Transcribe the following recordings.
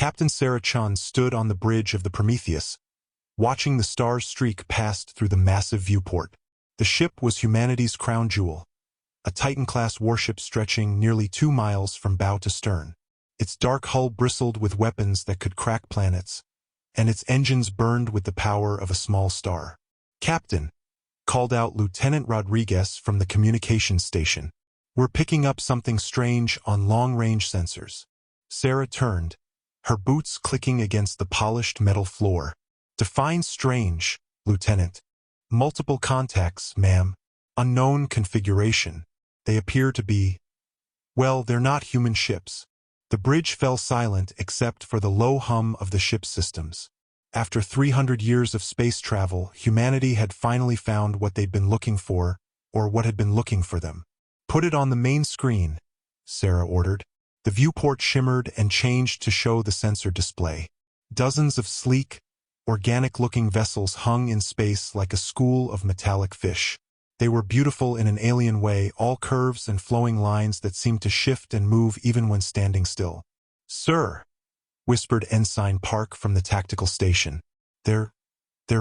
Captain Sarah Chun stood on the bridge of the Prometheus, watching the stars streak past through the massive viewport. The ship was humanity's crown jewel, a Titan-class warship stretching nearly 2 miles from bow to stern. Its dark hull bristled with weapons that could crack planets, and its engines burned with the power of a small star. "Captain," called out Lieutenant Rodriguez from the communications station. "We're picking up something strange on long-range sensors." Sarah turned, her boots clicking against the polished metal floor. "Define strange, Lieutenant." "Multiple contacts, ma'am. Unknown configuration. They appear to be... well, they're not human ships." The bridge fell silent except for the low hum of the ship's systems. After 300 years of space travel, humanity had finally found what they'd been looking for, or what had been looking for them. "Put it on the main screen," Sarah ordered. The viewport shimmered and changed to show the sensor display. Dozens of sleek, organic-looking vessels hung in space like a school of metallic fish. They were beautiful in an alien way, all curves and flowing lines that seemed to shift and move even when standing still. "Sir," whispered Ensign Park from the tactical station. They're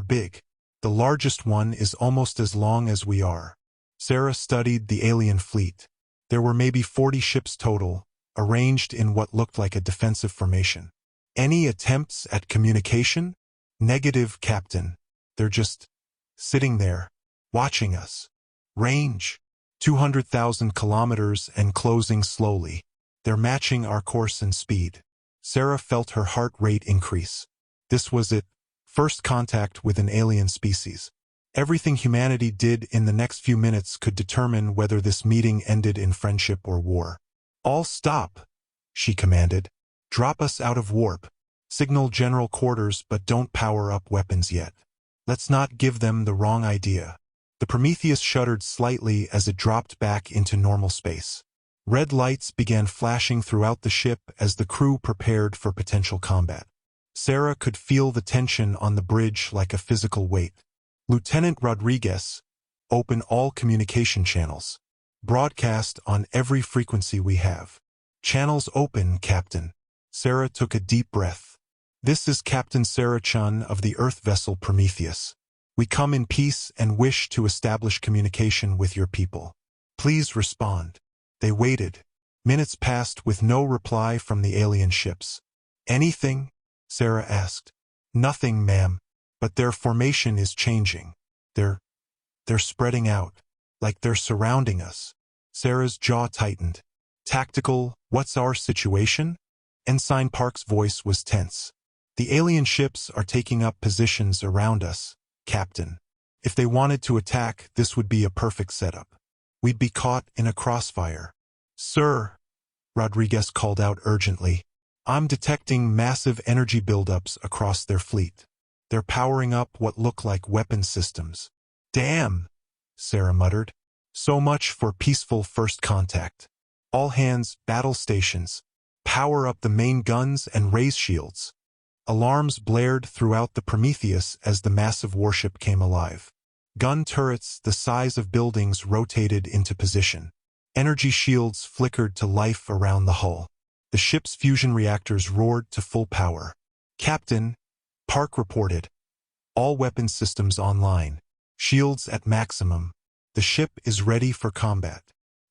big. The largest one is almost as long as we are." Sarah studied the alien fleet. There were maybe 40 ships total, arranged in what looked like a defensive formation. "Any attempts at communication?" "Negative, Captain. They're just sitting there, watching us." "Range?" 200,000 kilometers and closing slowly. "They're matching our course and speed." Sarah felt her heart rate increase. This was it, first contact with an alien species. Everything humanity did in the next few minutes could determine whether this meeting ended in friendship or war. "All stop," she commanded. "Drop us out of warp. Signal general quarters, but don't power up weapons yet. Let's not give them the wrong idea." The Prometheus shuddered slightly as it dropped back into normal space. Red lights began flashing throughout the ship as the crew prepared for potential combat. Sarah could feel the tension on the bridge like a physical weight. "Lieutenant Rodriguez, open all communication channels. Broadcast on every frequency we have." "Channels open, Captain." Sarah took a deep breath. "This is Captain Sarah Chun of the Earth vessel Prometheus. We come in peace and wish to establish communication with your people. Please respond." They waited. Minutes passed with no reply from the alien ships. "Anything?" Sarah asked. "Nothing, ma'am. But their formation is changing. They're spreading out, like they're surrounding us." Sarah's jaw tightened. "Tactical, what's our situation?" Ensign Park's voice was tense. "The alien ships are taking up positions around us, Captain. If they wanted to attack, this would be a perfect setup. We'd be caught in a crossfire." "Sir," Rodriguez called out urgently, "I'm detecting massive energy buildups across their fleet. They're powering up what look like weapon systems." "Damn," Sarah muttered. "So much for peaceful first contact. All hands, battle stations. Power up the main guns and raise shields." Alarms blared throughout the Prometheus as the massive warship came alive. Gun turrets the size of buildings rotated into position. Energy shields flickered to life around the hull. The ship's fusion reactors roared to full power. "Captain," Park reported, "all weapon systems online. Shields at maximum. The ship is ready for combat."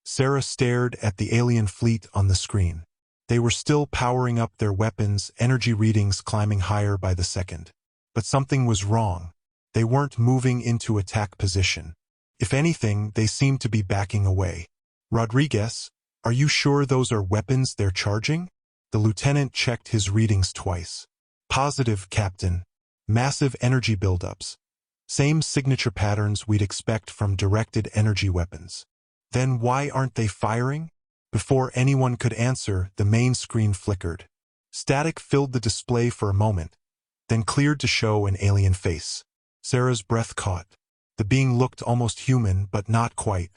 Sarah stared at the alien fleet on the screen. They were still powering up their weapons, energy readings climbing higher by the second. But something was wrong. They weren't moving into attack position. If anything, they seemed to be backing away. "Rodriguez, are you sure those are weapons they're charging?" The lieutenant checked his readings twice. "Positive, Captain. Massive energy buildups. Same signature patterns we'd expect from directed energy weapons." "Then why aren't they firing?" Before anyone could answer, the main screen flickered. Static filled the display for a moment, then cleared to show an alien face. Sarah's breath caught. The being looked almost human, but not quite.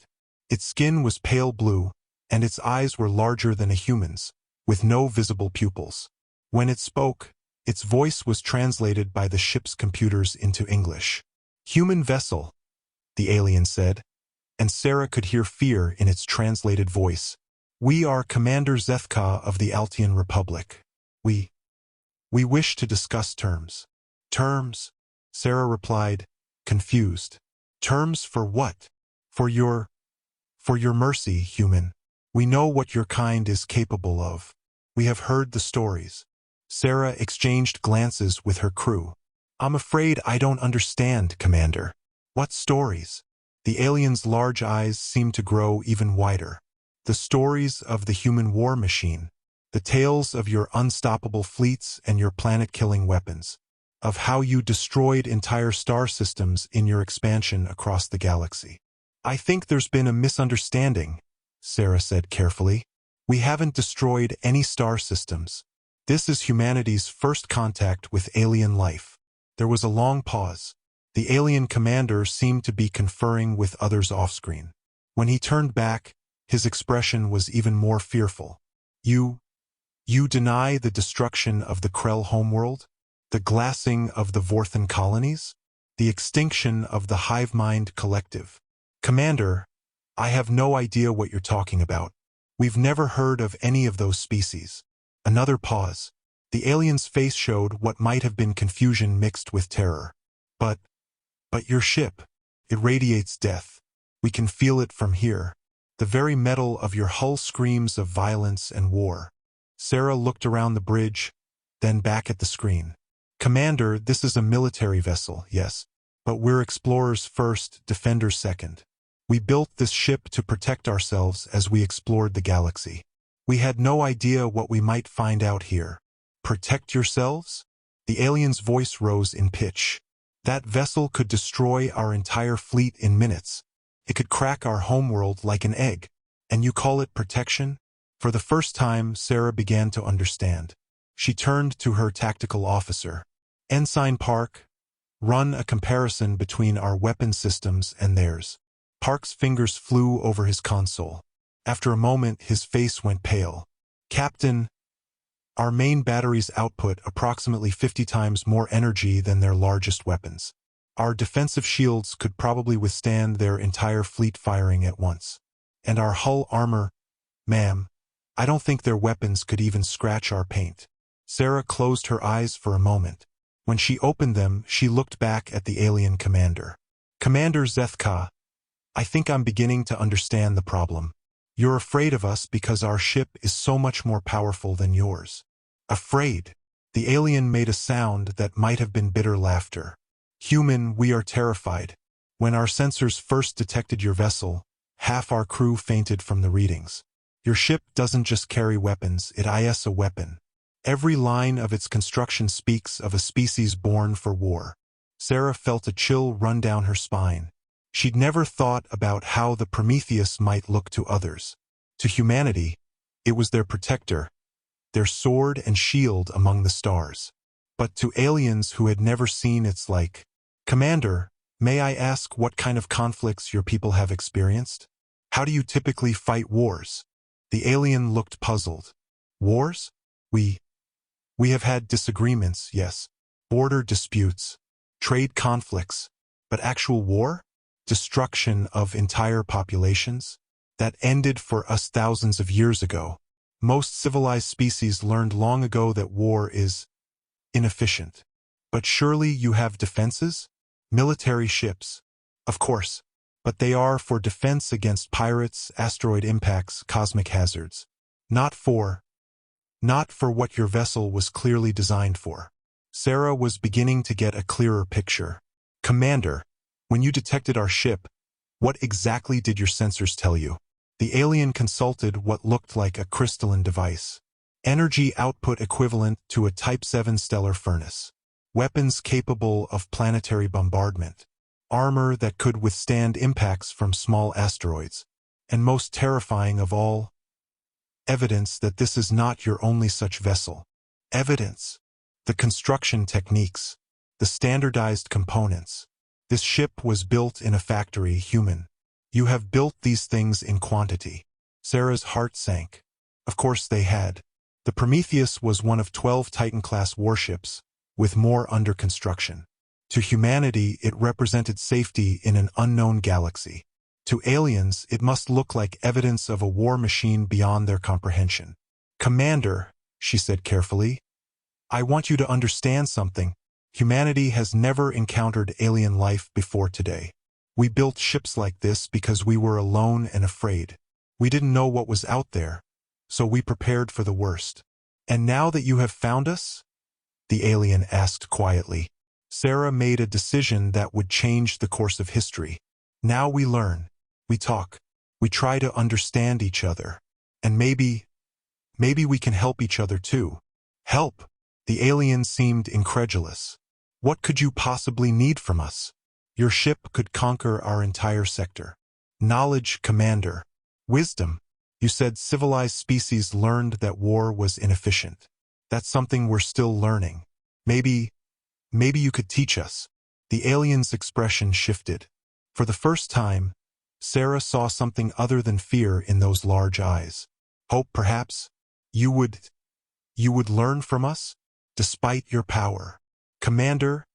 Its skin was pale blue, and its eyes were larger than a human's, with no visible pupils. When it spoke, its voice was translated by the ship's computers into English. "Human vessel," the alien said, and Sarah could hear fear in its translated voice. "We are Commander Zethka of the Altian Republic. We We wish to discuss terms. Terms? Sarah replied, confused. Terms for what? For your mercy, human. We know what your kind is capable of. We have heard the stories. Sarah exchanged glances with her crew. I'm afraid I don't understand, Commander. What stories? The alien's large eyes seemed to grow even wider. The stories of the human war machine. The tales of your unstoppable fleets and your planet-killing weapons. Of how you destroyed entire star systems in your expansion across the galaxy. I think there's been a misunderstanding, Sarah said carefully. We haven't destroyed any star systems. This is humanity's first contact with alien life. There was a long pause. The alien commander seemed to be conferring with others off-screen. When he turned back, his expression was even more fearful. You deny the destruction of the Krell homeworld? The glassing of the Vorthan colonies? The extinction of the hive mind collective? Commander, I have no idea what you're talking about. We've never heard of any of those species. Another pause. The alien's face showed what might have been confusion mixed with terror. But your ship, it radiates death. We can feel it from here. The very metal of your hull screams of violence and war. Sarah looked around the bridge, then back at the screen. Commander, this is a military vessel, yes. But we're explorers first, defenders second. We built this ship to protect ourselves as we explored the galaxy. We had no idea what we might find out here. Protect yourselves? The alien's voice rose in pitch. That vessel could destroy our entire fleet in minutes. It could crack our homeworld like an egg. And you call it protection? For the first time, Sarah began to understand. She turned to her tactical officer. Ensign Park, run a comparison between our weapon systems and theirs. Park's fingers flew over his console. After a moment, his face went pale. Captain, our main batteries output approximately 50 times more energy than their largest weapons. Our defensive shields could probably withstand their entire fleet firing at once. And our hull armor, ma'am, I don't think their weapons could even scratch our paint. Sarah closed her eyes for a moment. When she opened them, she looked back at the alien commander. Commander Zethka, I think I'm beginning to understand the problem. You're afraid of us because our ship is so much more powerful than yours. Afraid? The alien made a sound that might have been bitter laughter. Human, we are terrified. When our sensors first detected your vessel, half our crew fainted from the readings. Your ship doesn't just carry weapons, it is a weapon. Every line of its construction speaks of a species born for war. Sarah felt a chill run down her spine. She'd never thought about how the Prometheus might look to others. To humanity, it was their protector, their sword and shield among the stars. But to aliens who had never seen its like, Commander, may I ask what kind of conflicts your people have experienced? How do you typically fight wars? The alien looked puzzled. Wars? We have had disagreements, yes. Border disputes, trade conflicts, but actual war? Destruction of entire populations? That ended for us thousands of years ago. Most civilized species learned long ago that war is inefficient. But surely you have defenses? Military ships. Of course. But they are for defense against pirates, asteroid impacts, cosmic hazards. Not for what your vessel was clearly designed for. Sarah was beginning to get a clearer picture. Commander, when you detected our ship, what exactly did your sensors tell you? The alien consulted what looked like a crystalline device. Energy output equivalent to a Type 7 stellar furnace. Weapons capable of planetary bombardment. Armor that could withstand impacts from small asteroids. And most terrifying of all, evidence that this is not your only such vessel. Evidence. The construction techniques. The standardized components. This ship was built in a factory, human. You have built these things in quantity. Sarah's heart sank. Of course they had. The Prometheus was one of 12 Titan-class warships, with more under construction. To humanity, it represented safety in an unknown galaxy. To aliens, it must look like evidence of a war machine beyond their comprehension. Commander, she said carefully, I want you to understand something. Humanity has never encountered alien life before today. We built ships like this because we were alone and afraid. We didn't know what was out there, so we prepared for the worst. And now that you have found us? The alien asked quietly. Sarah made a decision that would change the course of history. Now we learn, we talk, we try to understand each other. And maybe we can help each other too. Help? The alien seemed incredulous. What could you possibly need from us? Your ship could conquer our entire sector. Knowledge, Commander. Wisdom. You said civilized species learned that war was inefficient. That's something we're still learning. Maybe you could teach us. The alien's expression shifted. For the first time, Sarah saw something other than fear in those large eyes. Hope, perhaps? You would learn from us? Despite your power. Commander,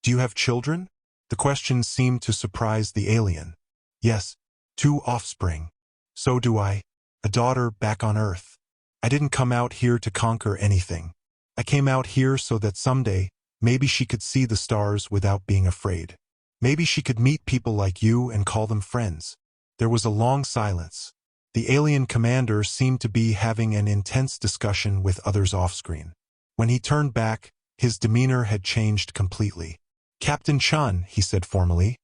do you have children? The question seemed to surprise the alien. Yes, 2 offspring. So do I. A daughter back on Earth. I didn't come out here to conquer anything. I came out here so that someday, maybe she could see the stars without being afraid. Maybe she could meet people like you and call them friends. There was a long silence. The alien commander seemed to be having an intense discussion with others off-screen. When he turned back, his demeanor had changed completely. Captain Chun, he said formally,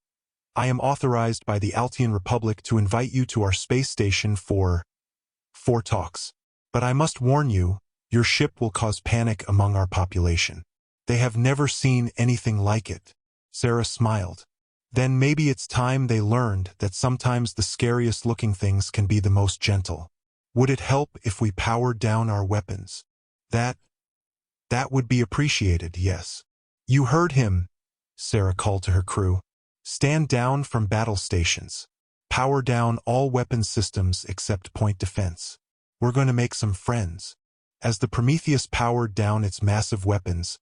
I am authorized by the Altian Republic to invite you to our space station for talks. But I must warn you, your ship will cause panic among our population. They have never seen anything like it. Sarah smiled. Then maybe it's time they learned that sometimes the scariest looking things can be the most gentle. Would it help if we powered down our weapons? That would be appreciated, yes. You heard him, Sarah called to her crew. Stand down from battle stations. Power down all weapon systems except point defense. We're going to make some friends. As the Prometheus powered down its massive weapons,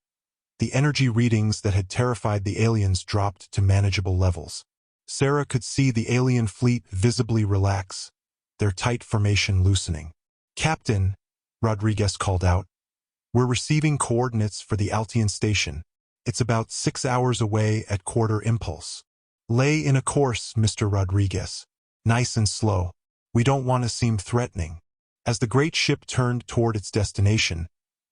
the energy readings that had terrified the aliens dropped to manageable levels. Sarah could see the alien fleet visibly relax, their tight formation loosening. Captain, Rodriguez called out, we're receiving coordinates for the Altian station. It's about 6 hours away at quarter impulse. Lay in a course, Mr. Rodriguez. Nice and slow. We don't want to seem threatening. As the great ship turned toward its destination,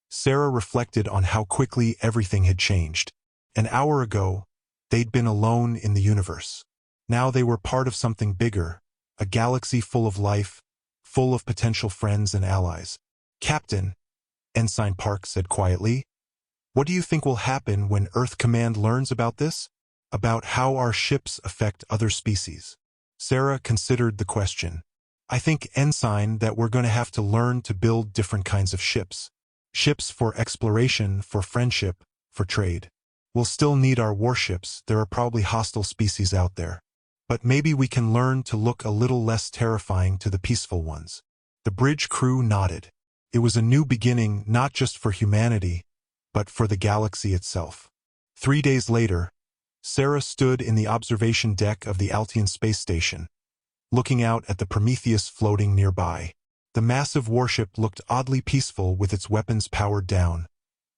Sarah reflected on how quickly everything had changed. An hour ago, they'd been alone in the universe. Now they were part of something bigger, a galaxy full of life, full of potential friends and allies. Captain, Ensign Park said quietly, what do you think will happen when Earth Command learns about this? About how our ships affect other species? Sarah considered the question. I think, Ensign, that we're going to have to learn to build different kinds of ships. Ships for exploration, for friendship, for trade. We'll still need our warships, there are probably hostile species out there. But maybe we can learn to look a little less terrifying to the peaceful ones. The bridge crew nodded. It was a new beginning not just for humanity, but for the galaxy itself. 3 days later, Sarah stood in the observation deck of the Altian space station, looking out at the Prometheus floating nearby. The massive warship looked oddly peaceful with its weapons powered down,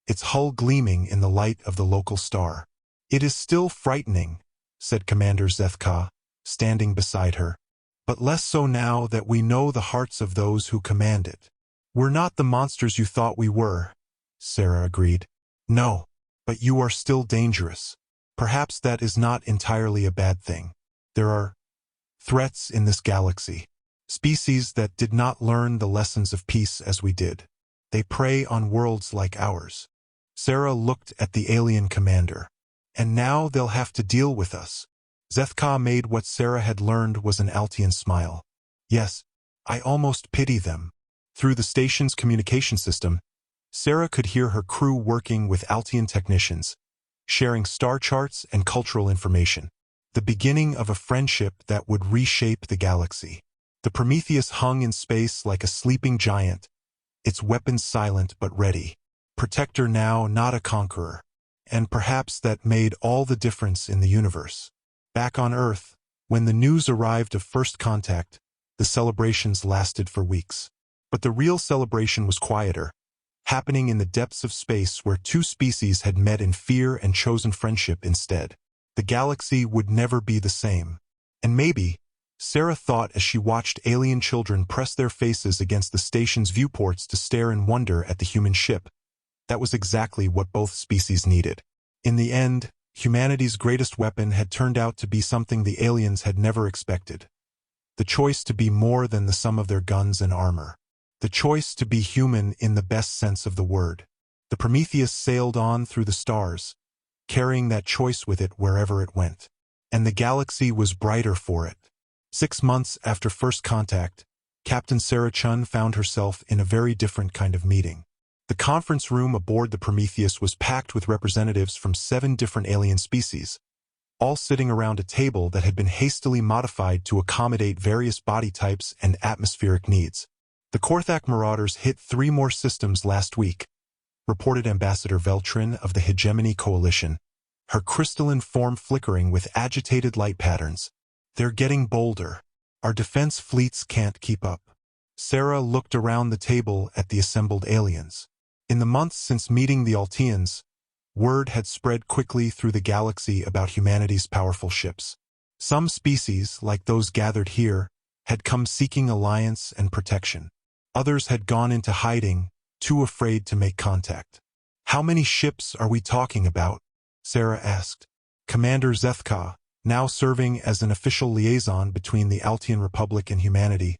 its hull gleaming in the light of the local star. It is still frightening, said Commander Zethka, standing beside her, but less so now that we know the hearts of those who command it. We're not the monsters you thought we were, Sarah agreed. No, but you are still dangerous. Perhaps that is not entirely a bad thing. There are threats in this galaxy. Species that did not learn the lessons of peace as we did. They prey on worlds like ours. Sarah looked at the alien commander. And now they'll have to deal with us. Zethka made what Sarah had learned was an Altian smile. Yes, I almost pity them. Through the station's communication system, Sarah could hear her crew working with Altian technicians, sharing star charts and cultural information. The beginning of a friendship that would reshape the galaxy. The Prometheus hung in space like a sleeping giant, its weapons silent but ready. Protector now, not a conqueror. And perhaps that made all the difference in the universe. Back on Earth, when the news arrived of first contact, the celebrations lasted for weeks. But the real celebration was quieter. happening in the depths of space where two species had met in fear and chosen friendship instead. The galaxy would never be the same. And maybe, Sarah thought as she watched alien children press their faces against the station's viewports to stare in wonder at the human ship, that was exactly what both species needed. In the end, humanity's greatest weapon had turned out to be something the aliens had never expected. The choice to be more than the sum of their guns and armor. The choice to be human in the best sense of the word. The Prometheus sailed on through the stars, carrying that choice with it wherever it went. And the galaxy was brighter for it. 6 months after first contact, Captain Sarah Chun found herself in a very different kind of meeting. The conference room aboard the Prometheus was packed with representatives from 7 different alien species, all sitting around a table that had been hastily modified to accommodate various body types and atmospheric needs. The Korthak Marauders hit 3 more systems last week, reported Ambassador Veltrin of the Hegemony Coalition, her crystalline form flickering with agitated light patterns. They're getting bolder. Our defense fleets can't keep up. Sarah looked around the table at the assembled aliens. In the months since meeting the Alteans, word had spread quickly through the galaxy about humanity's powerful ships. Some species, like those gathered here, had come seeking alliance and protection. Others had gone into hiding, too afraid to make contact. "How many ships are we talking about?" Sarah asked. Commander Zethka, now serving as an official liaison between the Altean Republic and humanity,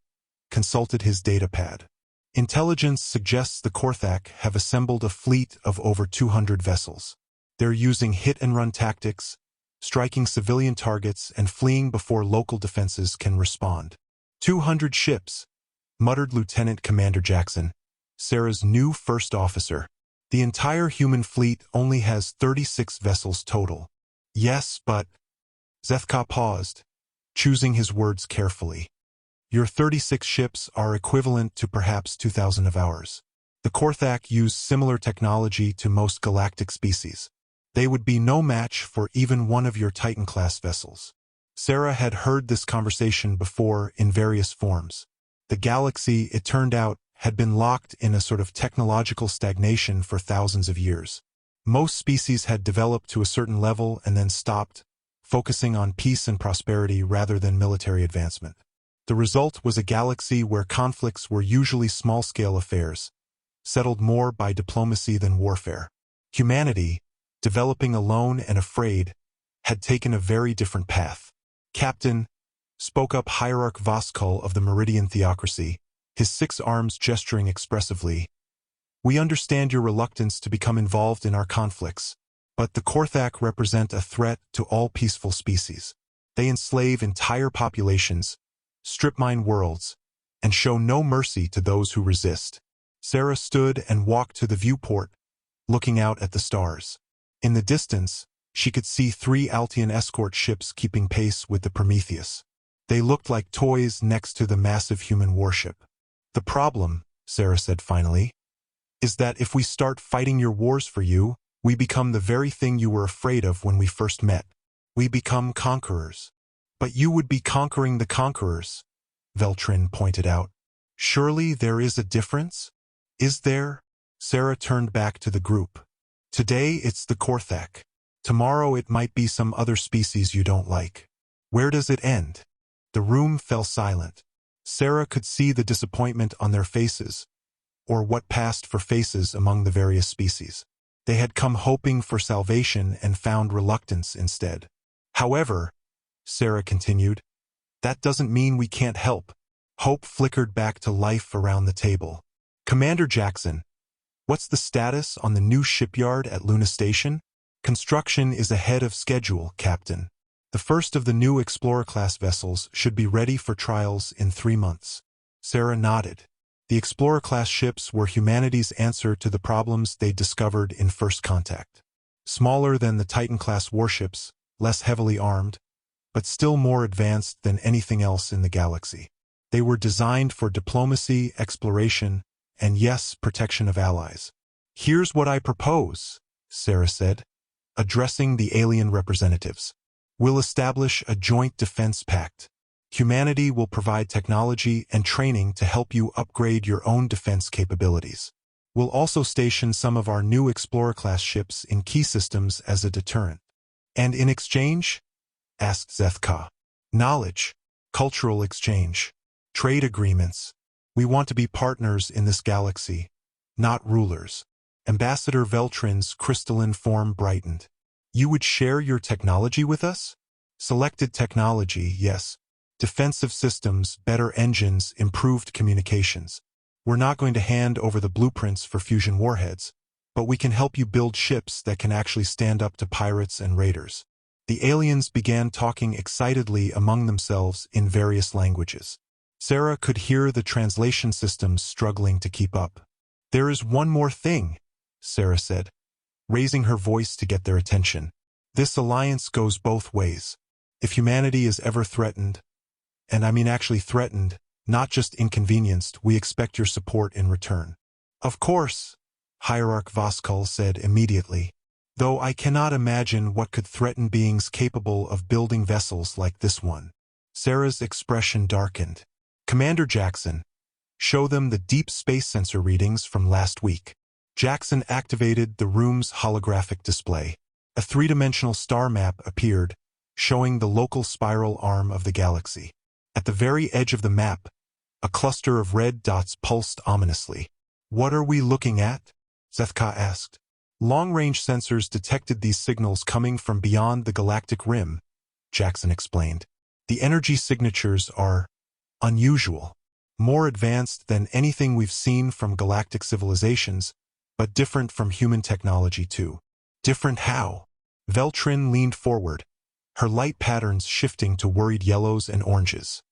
consulted his datapad. Intelligence suggests the Korthak have assembled a fleet of over 200 vessels. They're using hit-and-run tactics, striking civilian targets and fleeing before local defenses can respond. 200 ships, muttered Lieutenant Commander Jackson, Sarah's new first officer. The entire human fleet only has 36 vessels total. Yes, but... Zethka paused, choosing his words carefully. Your 36 ships are equivalent to perhaps 2,000 of ours. The Korthak use similar technology to most galactic species. They would be no match for even one of your Titan-class vessels. Sarah had heard this conversation before in various forms. The galaxy, it turned out, had been locked in a sort of technological stagnation for thousands of years. Most species had developed to a certain level and then stopped, focusing on peace and prosperity rather than military advancement. The result was a galaxy where conflicts were usually small-scale affairs, settled more by diplomacy than warfare. Humanity, developing alone and afraid, had taken a very different path. "Captain," spoke up Hierarch Voskul of the Meridian Theocracy, his 6 arms gesturing expressively, "we understand your reluctance to become involved in our conflicts, but the Korthak represent a threat to all peaceful species. They enslave entire populations, strip mine worlds, and show no mercy to those who resist." Sarah stood and walked to the viewport, looking out at the stars. In the distance, she could see 3 Altean escort ships keeping pace with the Prometheus. They looked like toys next to the massive human warship. "The problem," Sarah said finally, "is that if we start fighting your wars for you, we become the very thing you were afraid of when we first met. We become conquerors." "But you would be conquering the conquerors," Veltrin pointed out. "Surely there is a difference?" "Is there?" Sarah turned back to the group. "Today it's the Korthak. Tomorrow it might be some other species you don't like. Where does it end?" The room fell silent. Sarah could see the disappointment on their faces, or what passed for faces among the various species. They had come hoping for salvation and found reluctance instead. "However," Sarah continued, "that doesn't mean we can't help." Hope flickered back to life around the table. "Commander Jackson, what's the status on the new shipyard at Luna Station?" "Construction is ahead of schedule, Captain. The first of the new Explorer-class vessels should be ready for trials in 3 months." Sarah nodded. The Explorer-class ships were humanity's answer to the problems they discovered in first contact. Smaller than the Titan-class warships, less heavily armed, but still more advanced than anything else in the galaxy. They were designed for diplomacy, exploration, and yes, protection of allies. "Here's what I propose," Sarah said, addressing the alien representatives. "We'll establish a joint defense pact. Humanity will provide technology and training to help you upgrade your own defense capabilities. We'll also station some of our new Explorer-class ships in key systems as a deterrent. And in exchange? Asked Zethka. Knowledge, cultural exchange, trade agreements. We want to be partners in this galaxy, not rulers. Ambassador Veltrin's crystalline form brightened. You would share your technology with us? Selected technology, yes. Defensive systems, better engines, improved communications. We're not going to hand over the blueprints for fusion warheads, but we can help you build ships that can actually stand up to pirates and raiders. The aliens began talking excitedly among themselves in various languages. Sarah could hear the translation systems struggling to keep up. There is one more thing, Sarah said, raising her voice to get their attention. This alliance goes both ways. If humanity is ever threatened, and I mean actually threatened, not just inconvenienced, we expect your support in return. Of course, Hierarch Voskal said immediately, though I cannot imagine what could threaten beings capable of building vessels like this one. Sarah's expression darkened. Commander Jackson, show them the deep space sensor readings from last week. Jackson activated the room's holographic display. A three-dimensional star map appeared, showing the local spiral arm of the galaxy. At the very edge of the map, a cluster of red dots pulsed ominously. What are we looking at? Zethka asked. Long-range sensors detected these signals coming from beyond the galactic rim, Jackson explained. The energy signatures are unusual, more advanced than anything we've seen from galactic civilizations, but different from human technology too. Different how? Veltrin leaned forward, her light patterns shifting to worried yellows and oranges.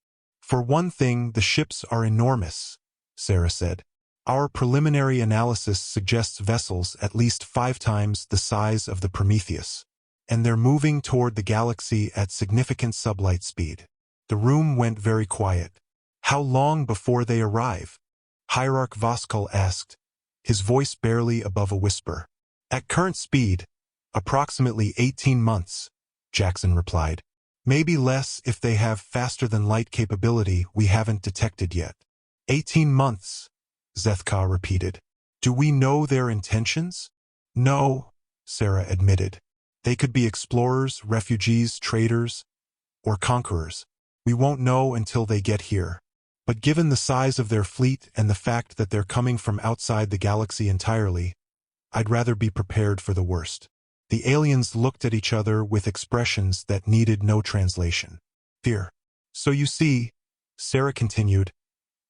For one thing, the ships are enormous, Sarah said. Our preliminary analysis suggests vessels at least 5 times the size of the Prometheus, and they're moving toward the galaxy at significant sublight speed. The room went very quiet. How long before they arrive? Hierarch Voskal asked, his voice barely above a whisper. At current speed, approximately 18 months, Jackson replied. Maybe less if they have faster-than-light capability we haven't detected yet. 18 months, Zethka repeated. Do we know their intentions? No, Sarah admitted. They could be explorers, refugees, traders, or conquerors. We won't know until they get here. But given the size of their fleet and the fact that they're coming from outside the galaxy entirely, I'd rather be prepared for the worst. The aliens looked at each other with expressions that needed no translation. Fear. So you see, Sarah continued,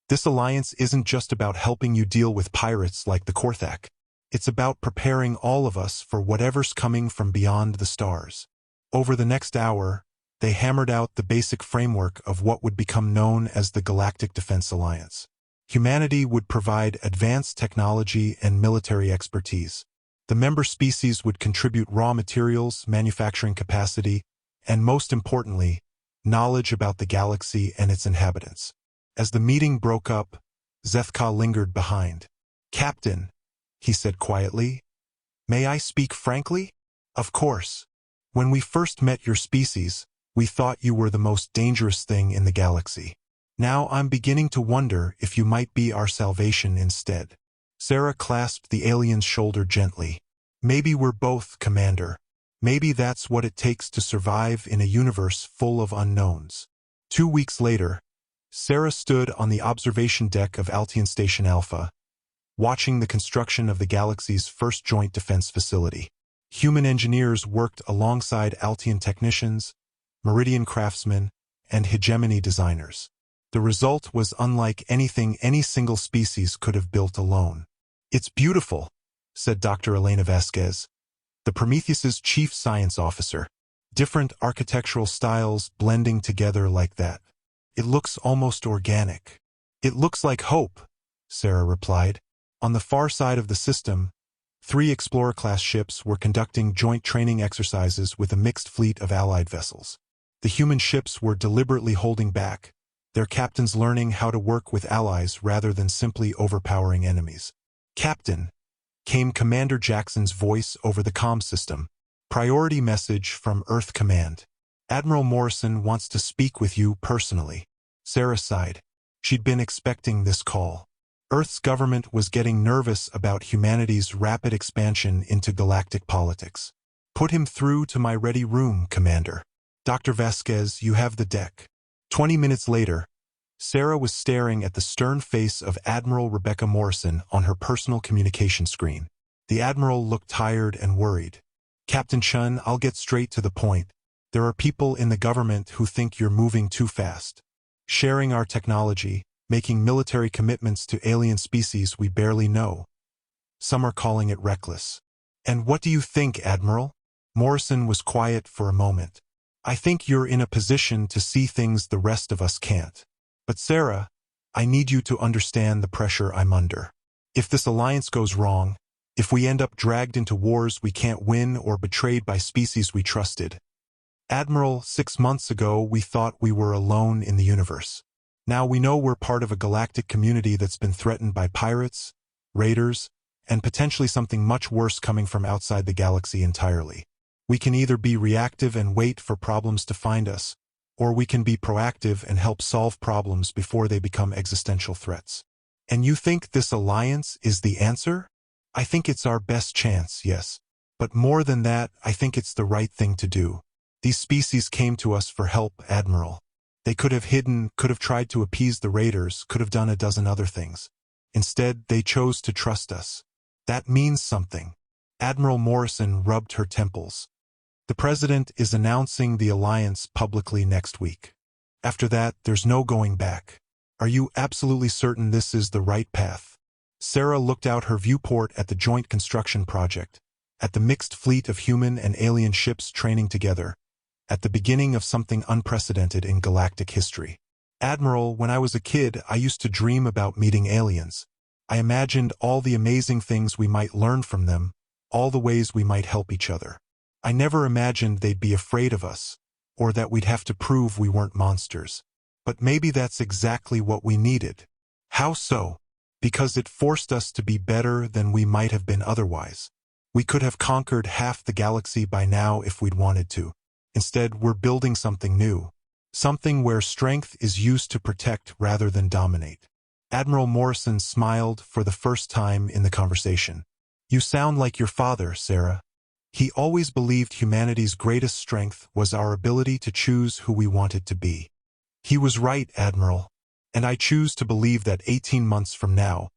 this alliance isn't just about helping you deal with pirates like the Korthak. It's about preparing all of us for whatever's coming from beyond the stars. Over the next hour, they hammered out the basic framework of what would become known as the Galactic Defense Alliance. Humanity would provide advanced technology and military expertise. The member species would contribute raw materials, manufacturing capacity, and most importantly, knowledge about the galaxy and its inhabitants. As the meeting broke up, Zethka lingered behind. Captain, he said quietly, may I speak frankly? Of course. When we first met your species, we thought you were the most dangerous thing in the galaxy. Now I'm beginning to wonder if you might be our salvation instead. Sarah clasped the alien's shoulder gently. Maybe we're both, Commander. Maybe that's what it takes to survive in a universe full of unknowns. 2 weeks later, Sarah stood on the observation deck of Altian Station Alpha, watching the construction of the galaxy's first joint defense facility. Human engineers worked alongside Altian technicians, Meridian craftsmen, and hegemony designers. The result was unlike anything any single species could have built alone. It's beautiful, said Dr. Elena Vasquez, the Prometheus's chief science officer. Different architectural styles blending together like that. It looks almost organic. It looks like hope, Sarah replied. On the far side of the system, 3 Explorer-class ships were conducting joint training exercises with a mixed fleet of allied vessels. The human ships were deliberately holding back, their captains learning how to work with allies rather than simply overpowering enemies. Captain, came Commander Jackson's voice over the comm system. Priority message from Earth Command. Admiral Morrison wants to speak with you personally. Sarah sighed. She'd been expecting this call. Earth's government was getting nervous about humanity's rapid expansion into galactic politics. Put him through to my ready room, Commander. Dr. Vasquez, you have the deck. 20 minutes later, Sarah was staring at the stern face of Admiral Rebecca Morrison on her personal communication screen. The Admiral looked tired and worried. Captain Chun, I'll get straight to the point. There are people in the government who think you're moving too fast. Sharing our technology, making military commitments to alien species we barely know. Some are calling it reckless. And what do you think, Admiral? Morrison was quiet for a moment. I think you're in a position to see things the rest of us can't. But Sarah, I need you to understand the pressure I'm under. If this alliance goes wrong, if we end up dragged into wars we can't win or betrayed by species we trusted. Admiral, 6 months ago we thought we were alone in the universe. Now we know we're part of a galactic community that's been threatened by pirates, raiders, and potentially something much worse coming from outside the galaxy entirely. We can either be reactive and wait for problems to find us, or we can be proactive and help solve problems before they become existential threats. And you think this alliance is the answer? I think it's our best chance, yes. But more than that, I think it's the right thing to do. These species came to us for help, Admiral. They could have hidden, could have tried to appease the raiders, could have done a dozen other things. Instead, they chose to trust us. That means something. Admiral Morrison rubbed her temples. The President is announcing the alliance publicly next week. After that, there's no going back. Are you absolutely certain this is the right path? Sarah looked out her viewport at the joint construction project, at the mixed fleet of human and alien ships training together, at the beginning of something unprecedented in galactic history. Admiral, when I was a kid, I used to dream about meeting aliens. I imagined all the amazing things we might learn from them, all the ways we might help each other. I never imagined they'd be afraid of us, or that we'd have to prove we weren't monsters. But maybe that's exactly what we needed. How so? Because it forced us to be better than we might have been otherwise. We could have conquered half the galaxy by now if we'd wanted to. Instead, we're building something new. Something where strength is used to protect rather than dominate. Admiral Morrison smiled for the first time in the conversation. You sound like your father, Sarah. He always believed humanity's greatest strength was our ability to choose who we wanted to be. He was right, Admiral. And I choose to believe that 18 months from now,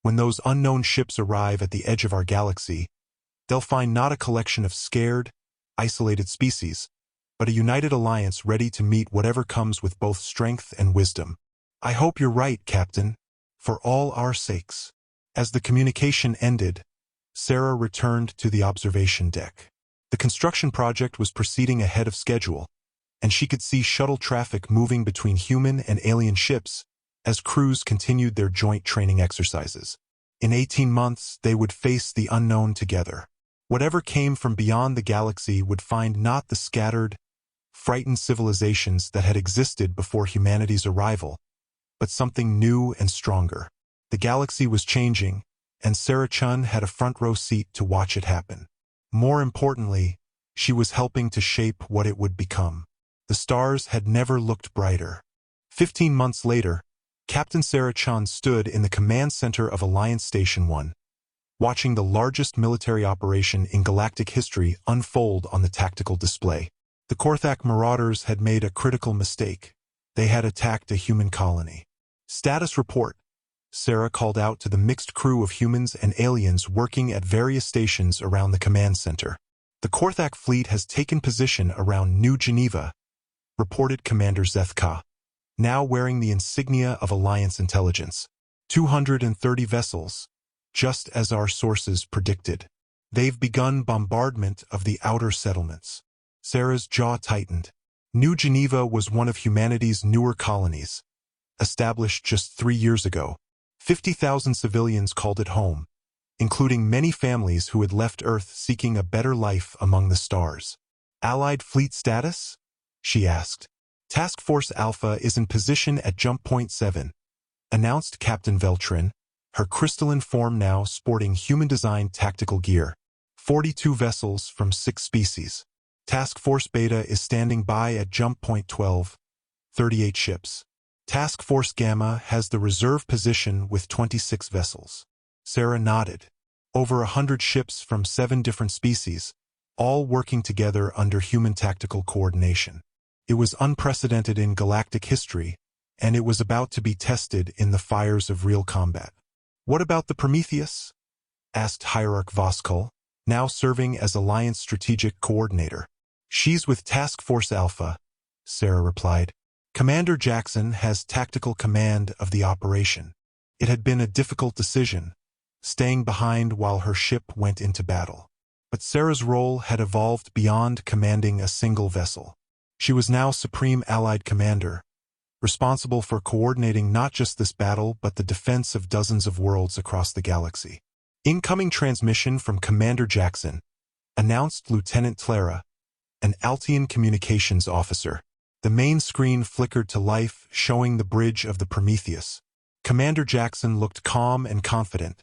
when those unknown ships arrive at the edge of our galaxy, they'll find not a collection of scared, isolated species, but a united alliance ready to meet whatever comes with both strength and wisdom. I hope you're right, Captain, for all our sakes. As the communication ended, Sarah returned to the observation deck. The construction project was proceeding ahead of schedule, and she could see shuttle traffic moving between human and alien ships as crews continued their joint training exercises. In 18 months, they would face the unknown together. Whatever came from beyond the galaxy would find not the scattered, frightened civilizations that had existed before humanity's arrival, but something new and stronger. The galaxy was changing, and Sarah Chun had a front-row seat to watch it happen. More importantly, she was helping to shape what it would become. The stars had never looked brighter. 15 months later, Captain Sarah Chun stood in the command center of Alliance Station 1, watching the largest military operation in galactic history unfold on the tactical display. The Korthak marauders had made a critical mistake. They had attacked a human colony. Status report. Sarah called out to the mixed crew of humans and aliens working at various stations around the command center. The Korthak fleet has taken position around New Geneva, reported Commander Zethka, now wearing the insignia of Alliance intelligence. 230 vessels, just as our sources predicted. They've begun bombardment of the outer settlements. Sarah's jaw tightened. New Geneva was one of humanity's newer colonies, established just 3 years ago. 50,000 civilians called it home, including many families who had left Earth seeking a better life among the stars. Allied fleet status? She asked. Task Force Alpha is in position at Jump Point 7, announced Captain Veltrin, her crystalline form now sporting human-designed tactical gear. 42 vessels from 6 species. Task Force Beta is standing by at Jump Point 12, 38 ships. Task Force Gamma has the reserve position with 26 vessels. Sarah nodded. Over 100 ships from 7 different species, all working together under human tactical coordination. It was unprecedented in galactic history, and it was about to be tested in the fires of real combat. What about the Prometheus? Asked Hierarch Voskul, now serving as Alliance Strategic Coordinator. She's with Task Force Alpha, Sarah replied. Commander Jackson has tactical command of the operation. It had been a difficult decision, staying behind while her ship went into battle. But Sarah's role had evolved beyond commanding a single vessel. She was now Supreme Allied Commander, responsible for coordinating not just this battle but the defense of dozens of worlds across the galaxy. Incoming transmission from Commander Jackson, announced Lieutenant Clara, an Altian communications officer. The main screen flickered to life, showing the bridge of the Prometheus. Commander Jackson looked calm and confident,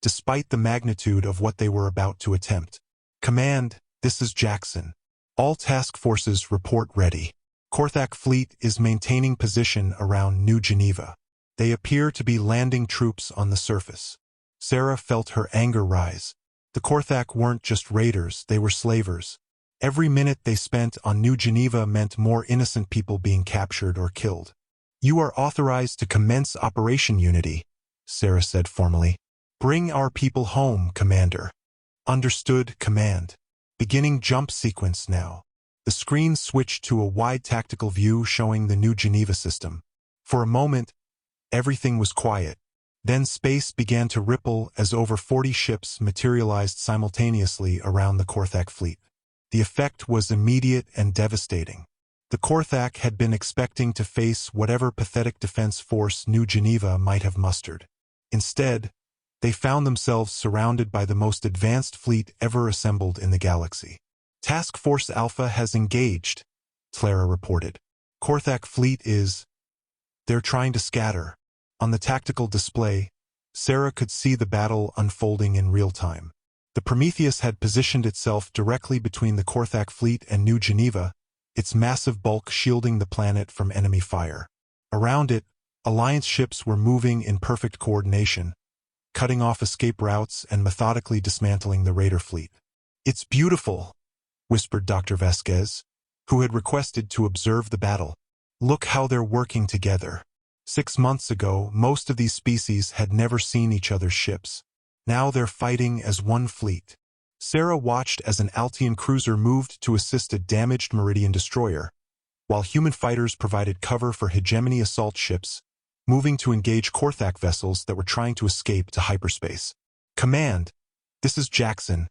despite the magnitude of what they were about to attempt. Command, this is Jackson. All task forces report ready. Korthak fleet is maintaining position around New Geneva. They appear to be landing troops on the surface. Sarah felt her anger rise. The Korthak weren't just raiders, they were slavers. Every minute they spent on New Geneva meant more innocent people being captured or killed. You are authorized to commence Operation Unity, Sarah said formally. Bring our people home, Commander. Understood, Command. Beginning jump sequence now. The screen switched to a wide tactical view showing the New Geneva system. For a moment, everything was quiet. Then space began to ripple as over 40 ships materialized simultaneously around the Korthak fleet. The effect was immediate and devastating. The Korthak had been expecting to face whatever pathetic defense force New Geneva might have mustered. Instead, they found themselves surrounded by the most advanced fleet ever assembled in the galaxy. Task Force Alpha has engaged, Clara reported. Korthak fleet is... They're trying to scatter. On the tactical display, Sarah could see the battle unfolding in real time. The Prometheus had positioned itself directly between the Korthak fleet and New Geneva, its massive bulk shielding the planet from enemy fire. Around it, Alliance ships were moving in perfect coordination, cutting off escape routes and methodically dismantling the raider fleet. It's beautiful, whispered Dr. Vasquez, who had requested to observe the battle. Look how they're working together. 6 months ago, most of these species had never seen each other's ships. Now they're fighting as one fleet. Sarah watched as an Altian cruiser moved to assist a damaged Meridian destroyer, while human fighters provided cover for hegemony assault ships, moving to engage Korthak vessels that were trying to escape to hyperspace. Command, this is Jackson,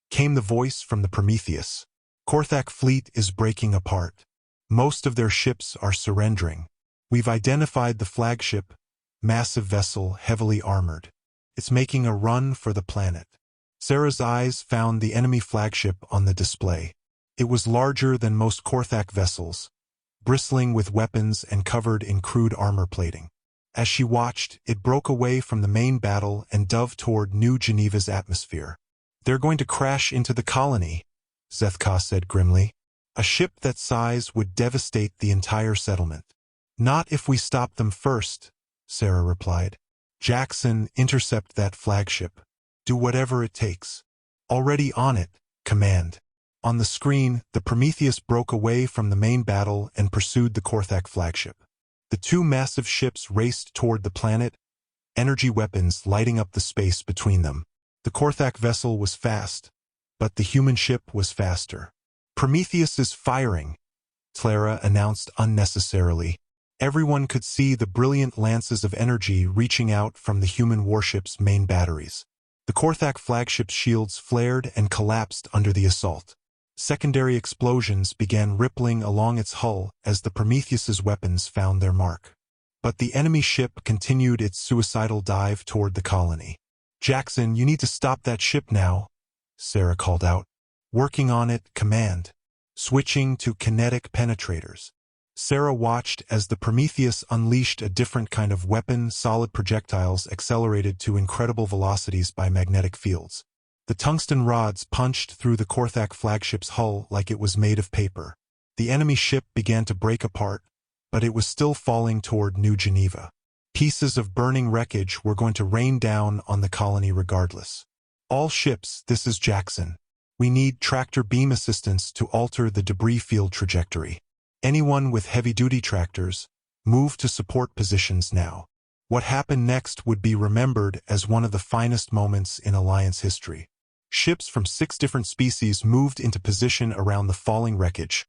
came the voice from the Prometheus. Korthak fleet is breaking apart. Most of their ships are surrendering. We've identified the flagship, massive vessel heavily armored. It's making a run for the planet. Sarah's eyes found the enemy flagship on the display. It was larger than most Korthak vessels, bristling with weapons and covered in crude armor plating. As she watched, it broke away from the main battle and dove toward New Geneva's atmosphere. They're going to crash into the colony, Zethka said grimly. A ship that size would devastate the entire settlement. Not if we stop them first, Sarah replied. Jackson, intercept that flagship. Do whatever it takes. Already on it, Command. On the screen, the Prometheus broke away from the main battle and pursued the Korthak flagship. The two massive ships raced toward the planet, energy weapons lighting up the space between them. The Korthak vessel was fast, but the human ship was faster. Prometheus is firing, Clara announced unnecessarily. Everyone could see the brilliant lances of energy reaching out from the human warship's main batteries. The Korthak flagship's shields flared and collapsed under the assault. Secondary explosions began rippling along its hull as the Prometheus's weapons found their mark. But the enemy ship continued its suicidal dive toward the colony. Jackson, you need to stop that ship now, Sarah called out. Working on it, Command. Switching to kinetic penetrators. Sarah watched as the Prometheus unleashed a different kind of weapon, solid projectiles accelerated to incredible velocities by magnetic fields. The tungsten rods punched through the Korthak flagship's hull like it was made of paper. The enemy ship began to break apart, but it was still falling toward New Geneva. Pieces of burning wreckage were going to rain down on the colony regardless. All ships, this is Jackson. We need tractor beam assistance to alter the debris field trajectory. Anyone with heavy-duty tractors, move to support positions now. What happened next would be remembered as one of the finest moments in Alliance history. Ships from 6 different species moved into position around the falling wreckage,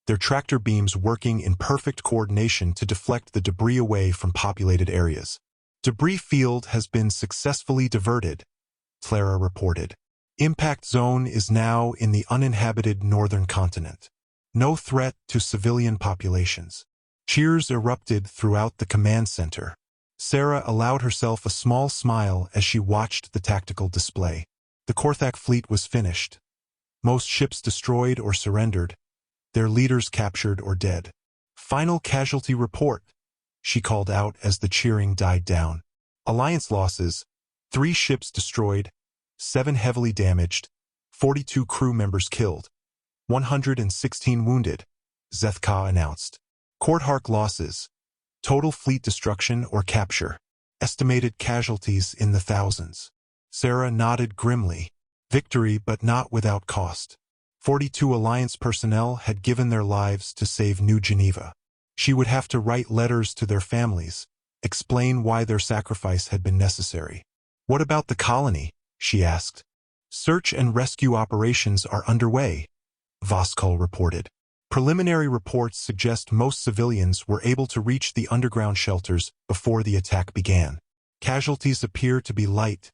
their tractor beams working in perfect coordination to deflect the debris away from populated areas. Debris field has been successfully diverted, Clara reported. Impact zone is now in the uninhabited northern continent. No threat to civilian populations. Cheers erupted throughout the command center. Sarah allowed herself a small smile as she watched the tactical display. The Korthak fleet was finished. Most ships destroyed or surrendered, their leaders captured or dead. Final casualty report, she called out as the cheering died down. Alliance losses, 3 ships destroyed, 7 heavily damaged, 42 crew members killed, 116 wounded, Zethka announced. Korthak losses, total fleet destruction or capture, estimated casualties in the thousands. Sarah nodded grimly. Victory, but not without cost. 42 Alliance personnel had given their lives to save New Geneva. She would have to write letters to their families, explain why their sacrifice had been necessary. What about the colony? She asked. Search and rescue operations are underway, Voskal reported. Preliminary reports suggest most civilians were able to reach the underground shelters before the attack began. Casualties appear to be light,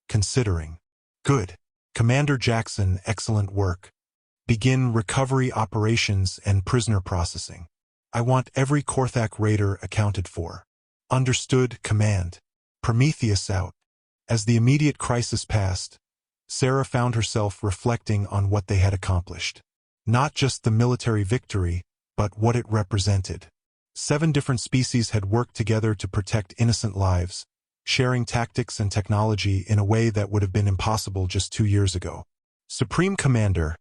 considering. Good. Commander Jackson, excellent work. Begin recovery operations and prisoner processing. I want every Korthak raider accounted for. Understood, Command. Prometheus out. As the immediate crisis passed, Sarah found herself reflecting on what they had accomplished. Not just the military victory, but what it represented. 7 different species had worked together to protect innocent lives, sharing tactics and technology in a way that would have been impossible just 2 years ago. Supreme Commander,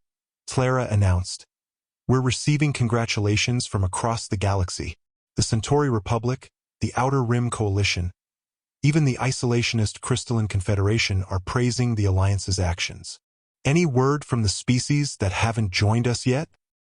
Clara announced, we're receiving congratulations from across the galaxy. The Centauri Republic, the Outer Rim Coalition, even the isolationist Crystalline Confederation are praising the Alliance's actions. Any word from the species that haven't joined us yet?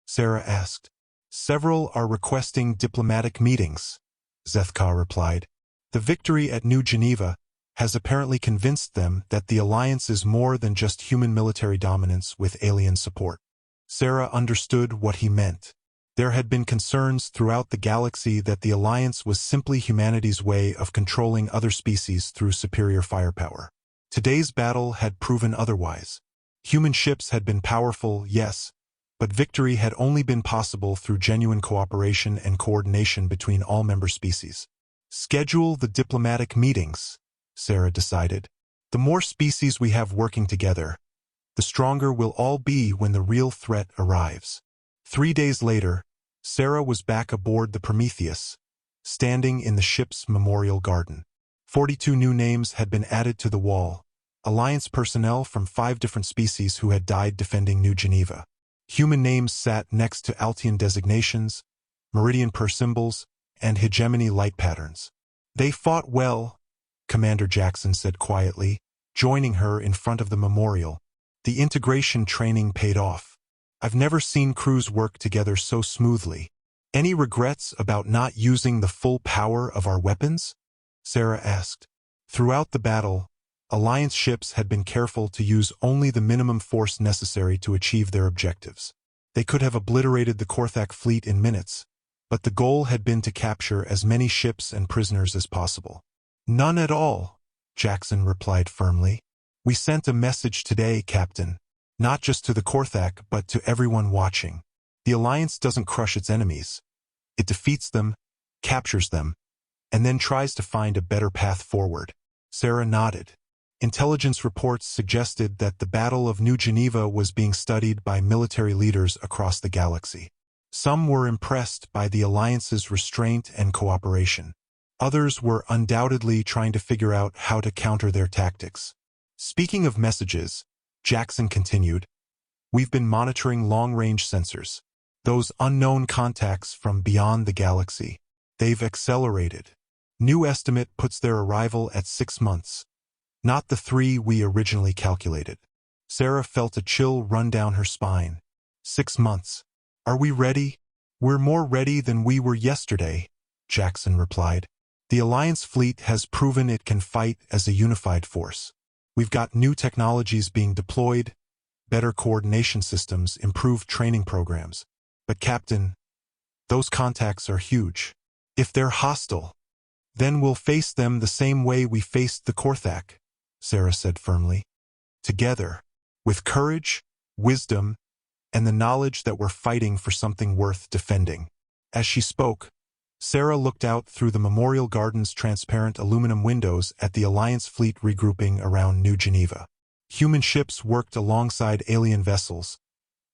Sarah asked. Several are requesting diplomatic meetings, Zethka replied. The victory at New Geneva has apparently convinced them that the Alliance is more than just human military dominance with alien support. Sarah understood what he meant. There had been concerns throughout the galaxy that the Alliance was simply humanity's way of controlling other species through superior firepower. Today's battle had proven otherwise. Human ships had been powerful, yes, but victory had only been possible through genuine cooperation and coordination between all member species. Schedule the diplomatic meetings, Sarah decided. The more species we have working together, the stronger we'll all be when the real threat arrives. 3 days later, Sarah was back aboard the Prometheus, standing in the ship's memorial garden. 42 new names had been added to the wall, Alliance personnel from 5 different species who had died defending New Geneva. Human names sat next to Altian designations, Meridian per symbols, and hegemony light patterns. They fought well, Commander Jackson said quietly, joining her in front of the memorial. The integration training paid off. I've never seen crews work together so smoothly. Any regrets about not using the full power of our weapons? Sarah asked. Throughout the battle, Alliance ships had been careful to use only the minimum force necessary to achieve their objectives. They could have obliterated the Korthak fleet in minutes, but the goal had been to capture as many ships and prisoners as possible. None at all, Jackson replied firmly. We sent a message today, Captain. Not just to the Korthak, but to everyone watching. The Alliance doesn't crush its enemies. It defeats them, captures them, and then tries to find a better path forward. Sarah nodded. Intelligence reports suggested that the Battle of New Geneva was being studied by military leaders across the galaxy. Some were impressed by the Alliance's restraint and cooperation. Others were undoubtedly trying to figure out how to counter their tactics. Speaking of messages, Jackson continued, we've been monitoring long-range sensors. Those unknown contacts from beyond the galaxy. They've accelerated. New estimate puts their arrival at 6 months. Not the 3 we originally calculated. Sarah felt a chill run down her spine. 6 months. Are we ready? We're more ready than we were yesterday, Jackson replied. The Alliance fleet has proven it can fight as a unified force. We've got new technologies being deployed, better coordination systems, improved training programs. But Captain, those contacts are huge. If they're hostile, then we'll face them the same way we faced the Korthak, Sarah said firmly. Together, with courage, wisdom, and the knowledge that we're fighting for something worth defending. As she spoke, Sarah looked out through the Memorial Garden's transparent aluminum windows at the Alliance fleet regrouping around New Geneva. Human ships worked alongside alien vessels,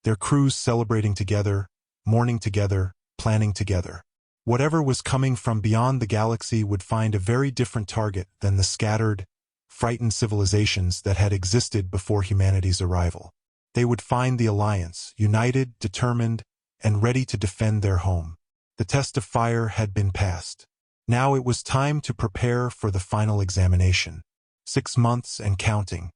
their crews celebrating together, mourning together, planning together. Whatever was coming from beyond the galaxy would find a very different target than the scattered, frightened civilizations that had existed before humanity's arrival. They would find the Alliance, united, determined, and ready to defend their home. The test of fire had been passed. Now it was time to prepare for the final examination. 6 months and counting.